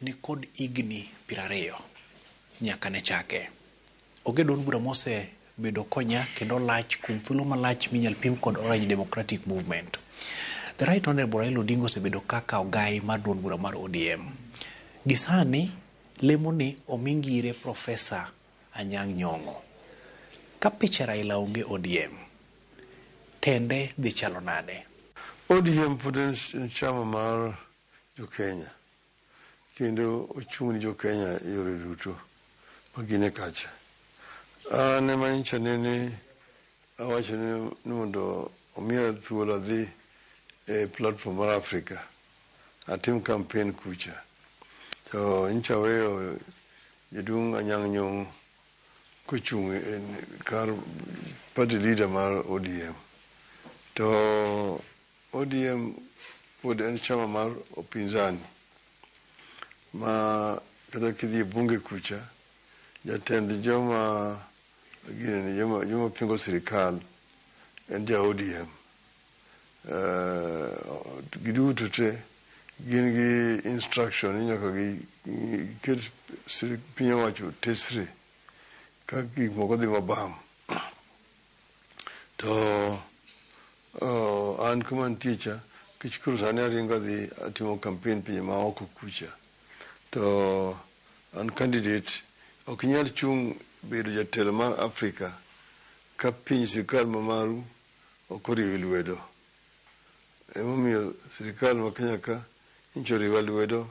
ni kod igni 20 nyaka ne chake. Oge duond bura mose bedo konya kendo lach kuom thuolo malach minyal pim kod Orange Democratic Movement. The Right Honorable Raila Odinga osebedo kaka ogai mar duond bura mar ODM. Gisani lemo ni omingire Profesa Anyang' Nyong'o. Ka picha Raila onge ODM, tende dhi chalo nade? ODM pod en chama mar jokenya kendo ochung' ni jokenya yore duto magine kacha. An ema nyicha nene awacho ni mondo omiya thuolo adhi e platform mar Africa atim campaign kucha. To nyicha weyo jaduong' Anyang' Nyong'o kochung' kar party leader mar ODM. To ODM pod en chama mar upinzani ma kata kidhi bunge kucha jatend joma pingo sirikal en ja ODM. Giduto te gin gi instruction ni nyaka giket piny owacho tesre ka gik moko dhi mabam. To an kuma nticha kichukuru sani aringo dhi atimo campaign pinje ma oko kucha. To an candidate ok nyal chung' bedo jatelo mar Africa ka piny sirikal mamaru ok oriwo lwedo. Emomiyo sirikal ma Kenya ka nyicha oriwa lwedo